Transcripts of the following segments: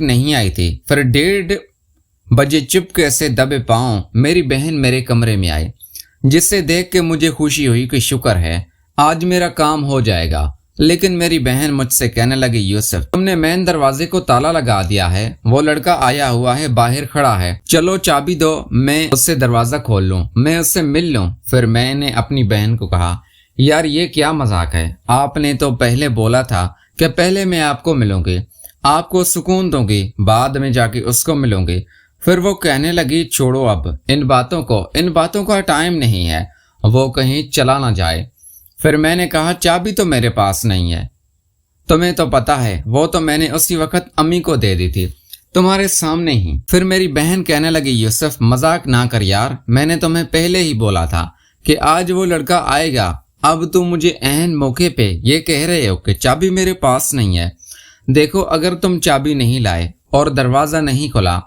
नहीं आई थी। फिर 1:30 बजे चुपके से दबे पांव मेरी बहन मेरे कमरे में आई, जिससे देख के मुझे खुशी हुई कि शुक्र है आज मेरा काम हो जाएगा। लेकिन मेरी बहन मुझसे कहने लगी, यूसुफ तुमने मेन दरवाजे को ताला लगा दिया है, वो लड़का आया हुआ है, बाहर खड़ा है, चलो चाबी दो, मैं उससे दरवाजा खोल लूं, मैं उससे मिल लूं। फिर मैंने अपनी बहन को कहा, यार ये क्या मजाक है, आपने तो पहले बोला था कि पहले मैं आपको मिलूंगी, आपको सुकून दूंगी, बाद में जाके उसको मिलूंगी। फिर वो कहने लगी, छोड़ो अब इन बातों का टाइम नहीं है, वो कहीं चला ना जाए। फिर मैंने कहा, चाबी तो मेरे पास नहीं है, तुम्हें तो पता है, वो तो मैंने उसी वक्त अम्मी को दे दी थी तुम्हारे सामने ही। फिर मेरी बहन कहने लगी, यूसुफ मजाक ना कर यार, मैंने तुम्हें पहले ही बोला था कि आज वो लड़का आएगा, अब तुम मुझे अहम मौके पे ये कह रहे हो कि चाबी मेरे पास नहीं है। देखो अगर तुम चाबी नहीं लाए और दरवाजा नहीं खोला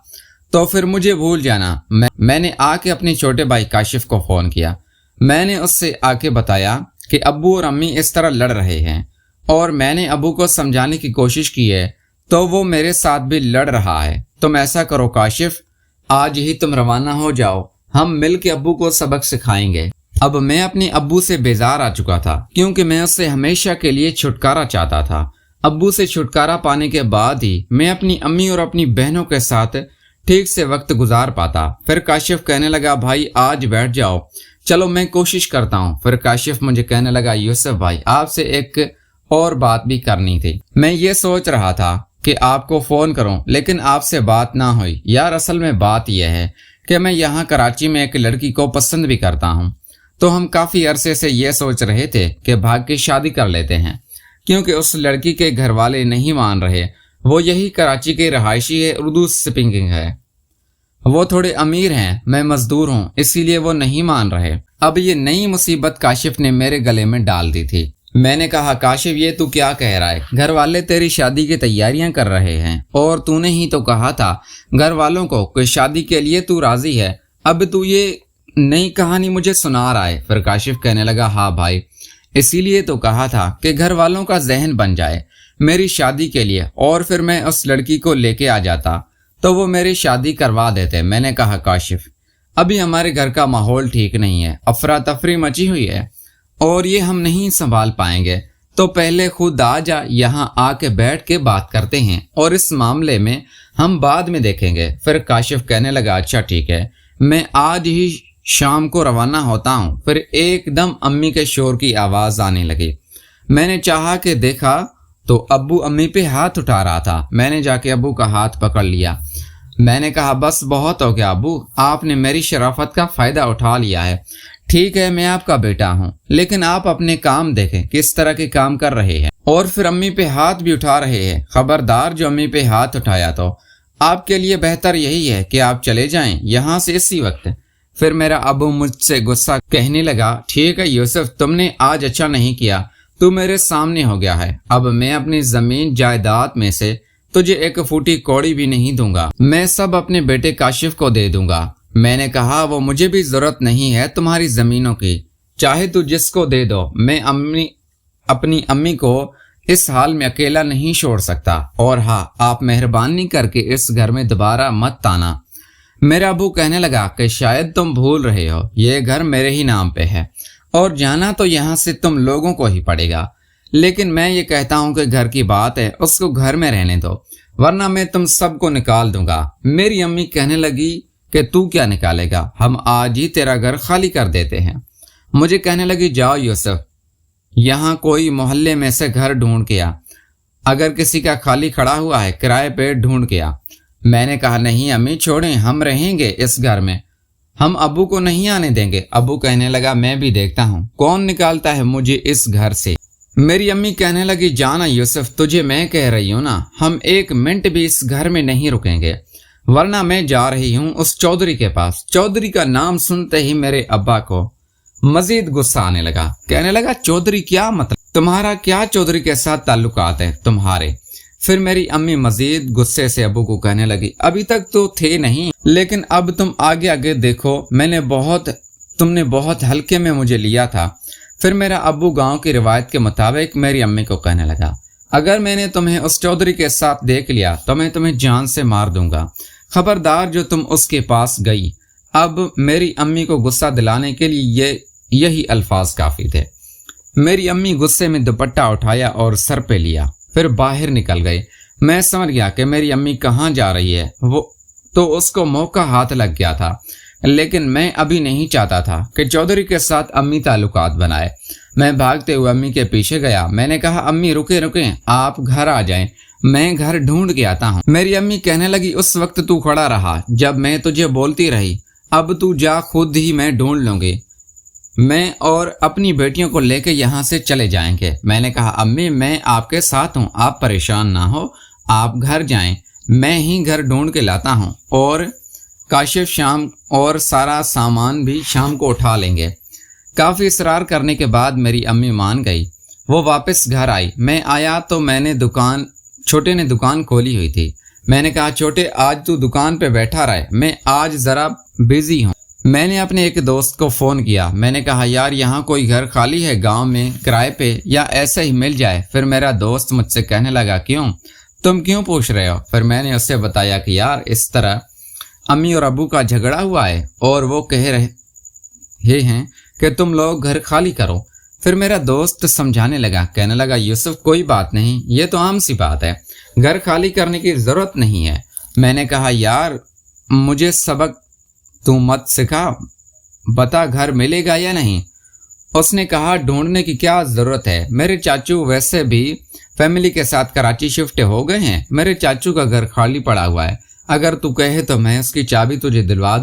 तो फिर मुझे भूल जाना। मैंने आके अपने छोटे भाई काशिफ को फोन किया, मैंने उससे आके बताया कि अब्बू और अम्मी इस तरह लड़ रहे हैं, और मैंने अब्बू को समझाने की कोशिश की है तो वो मेरे साथ भी लड़ रहा है। तुम ऐसा करो काशिफ, आज ही तुम रवाना हो जाओ, हम मिल के अब्बू को सबक सिखाएंगे। अब मैं अपने अब्बू से बेजार आ चुका था, क्योंकि मैं उससे हमेशा के लिए छुटकारा चाहता था। अब्बू से छुटकारा पाने के बाद ही मैं अपनी अम्मी और अपनी बहनों के साथ ठीक से वक्त गुजार पाता। फिर काशिफ कहने लगा, भाई आज बैठ जाओ, चलो मैं कोशिश करता हूँ। फिर काशिफ मुझे कहने लगा, यूसुफ भाई आपसे एक और बात भी करनी थी, मैं ये सोच रहा था कि आपको फोन करूं, लेकिन आपसे बात ना हुई। यार असल में बात यह है कि मैं यहाँ कराची में एक लड़की को पसंद भी करता हूँ, तो हम काफी अरसे से ये सोच रहे थे कि भाग की शादी कर लेते हैं, क्योंकि उस लड़की के घर वाले नहीं मान रहे। वो यही कराची के रहायशी है, उर्दू स्पीकिंग है, वो थोड़े अमीर हैं, मैं मजदूर हूँ, इसीलिए वो नहीं मान रहे। अब ये नई मुसीबत काशिफ ने मेरे गले में डाल दी थी। मैंने कहा, काशिफ ये तू क्या कह रहा है, घर वाले तेरी शादी की तैयारियां कर रहे हैं, और तूने ही तो कहा था घर वालों को कि शादी के लिए तू राजी है, अब तू ये नई कहानी मुझे सुना रहा है। फिर काशिफ कहने लगा, हाँ भाई इसीलिए तो कहा था कि घर वालों का जहन बन जाए मेरी शादी के लिए, और फिर मैं उस लड़की को लेके आ जाता तो वो मेरी शादी करवा देते। मैंने कहा, काशिफ अभी हमारे घर का माहौल ठीक नहीं है, अफरा तफरी मची हुई है और ये हम नहीं संभाल पाएंगे, तो पहले खुद आ जा, यहाँ आके बैठ के बात करते हैं और इस मामले में हम बाद में देखेंगे। फिर काशिफ कहने लगा, अच्छा ठीक है, मैं आज ही शाम को रवाना होता हूँ। फिर एकदम अम्मी के शोर की आवाज आने लगी। मैंने चाहा कि देखा तो अब्बू अम्मी पे हाथ उठा रहा था। मैंने जाके अब्बू का हाथ पकड़ लिया। मैंने कहा, बस बहुत हो गया अब्बू, आपने मेरी शराफत का फायदा उठा लिया है। ठीक है मैं आपका बेटा हूँ, लेकिन आप अपने काम देखें किस तरह के काम कर रहे हैं, और फिर अम्मी पे हाथ भी उठा रहे हैं। खबरदार जो अम्मी पे हाथ उठाया तो आपके लिए बेहतर यही है कि आप चले जाएं यहाँ से इसी वक्त। फिर मेरा अबू मुझसे गुस्सा कहने लगा, ठीक है यूसुफ तुमने आज अच्छा नहीं किया, तू मेरे सामने हो गया है, अब मैं अपनी जमीन जायदाद में से तुझे एक फूटी कौड़ी भी नहीं दूंगा, मैं सब अपने बेटे काशिफ को दे दूंगा। मैंने कहा, वो मुझे भी जरूरत नहीं है तुम्हारी जमीनों की, चाहे तू जिसको दे दो, मैं अपनी अम्मी को इस हाल में अकेला नहीं छोड़ सकता, और हाँ आप मेहरबानी करके इस घर में दोबारा मत आना। मेरा अबू कहने लगा कि शायद तुम भूल रहे हो, ये घर मेरे ही नाम पे है और जाना तो यहाँ से तुम लोगों को ही पड़ेगा, लेकिन मैं ये कहता हूँ कि घर की बात है, उसको घर में रहने दो, वरना मैं तुम सबको निकाल दूंगा। मेरी अम्मी कहने लगी कि तू क्या निकालेगा, हम आज ही तेरा घर खाली कर देते हैं। मुझे कहने लगी, जाओ यूसुफ यहाँ कोई मोहल्ले में से घर ढूंढ के आ, अगर किसी का खाली खड़ा हुआ है किराए पे ढूंढ के आ। मैंने कहा, नहीं अम्मी छोड़ें, हम रहेंगे इस घर में, हम अबू को नहीं आने देंगे। अबू कहने लगा, मैं भी देखता हूँ कौन निकालता है मुझे इस घर से। मेरी अम्मी कहने लगी, जाना यूसुफ, तुझे मैं कह रही हूँ ना, हम एक मिनट भी इस घर में नहीं रुकेंगे, वरना मैं जा रही हूँ उस चौधरी के पास। चौधरी का नाम सुनते ही मेरे अब्बा को मजीद गुस्सा आने लगा। कहने लगा, चौधरी क्या मतलब, तुम्हारा क्या चौधरी के साथ ताल्लुकात है तुम्हारे। फिर मेरी अम्मी मजीद गुस्से से अबू को कहने लगी, अभी तक तो थे नहीं, लेकिन अब तुम आगे आगे देखो, तुमने बहुत हल्के में मुझे लिया था। फिर मेरा अब्बू गांव की रिवायत के मुताबिक मेरी अम्मी को कहने लगा, اگر میں نے تمہیں اس چودھری کے ساتھ دیکھ لیا تو میں تمہیں جان سے مار دوں گا، خبردار جو تم اس کے پاس گئی۔ اب میری امی کو غصہ دلانے کے لیے یہی الفاظ کافی تھے۔ میری امی غصے میں دوپٹہ اٹھایا اور سر پہ لیا، پھر باہر نکل گئے۔ میں سمجھ گیا کہ میری امی کہاں جا رہی ہے، وہ تو اس کو موقع ہاتھ لگ گیا تھا، لیکن میں ابھی نہیں چاہتا تھا کہ چودھری کے ساتھ امی تعلقات بنائے۔ میں بھاگتے ہوئے امی کے پیچھے گیا۔ میں نے کہا، امی رکیں، آپ گھر آ جائیں، میں گھر ڈھونڈ کے آتا ہوں۔ میری امی کہنے لگی، اس وقت تو کھڑا رہا جب میں تجھے بولتی رہی، اب تو جا، خود ہی میں ڈھونڈ لوں گی، میں اور اپنی بیٹیوں کو لے کے یہاں سے چلے جائیں گے۔ میں نے کہا، امی میں آپ کے ساتھ ہوں، آپ پریشان نہ ہو، آپ گھر جائیں، میں ہی گھر ڈھونڈ کے لاتا ہوں، اور کاشف شام اور سارا سامان بھی شام کو اٹھا لیں گے۔ کافی اصرار کرنے کے بعد میری امی مان گئی۔ وہ واپس گھر آئی۔ میں آیا تو چھوٹے نے دکان کھولی ہوئی تھی۔ میں نے کہا، چھوٹے آج تو دکان پہ بیٹھا رہے، میں آج ذرا بیزی ہوں۔ میں نے اپنے ایک دوست کو فون کیا۔ میں نے کہا، یار یہاں کوئی گھر خالی ہے گاؤں میں کرائے پہ، یا ایسے ہی مل جائے؟ پھر میرا دوست مجھ سے کہنے لگا، تم کیوں پوچھ رہے ہو؟ پھر میں نے اسے بتایا کہ یار اس طرح امی اور ابو کا جھگڑا ہوا ہے اور وہ کہہ رہے ہیں کہ تم لوگ گھر خالی کرو۔ پھر میرا دوست سمجھانے لگا، کہنے لگا، یوسف کوئی بات نہیں، یہ تو عام سی بات ہے، گھر خالی کرنے کی ضرورت نہیں ہے۔ میں نے کہا، یار مجھے سبق تو مت سکھا، بتا گھر ملے گا یا نہیں؟ اس نے کہا، ڈھونڈنے کی کیا ضرورت ہے، میرے چاچو ویسے بھی فیملی کے ساتھ کراچی شفٹ ہو گئے ہیں، میرے چاچو کا گھر خالی پڑا ہوا ہے، اگر تو کہے تو میں اس کی چابی تجھے دلوا دوں۔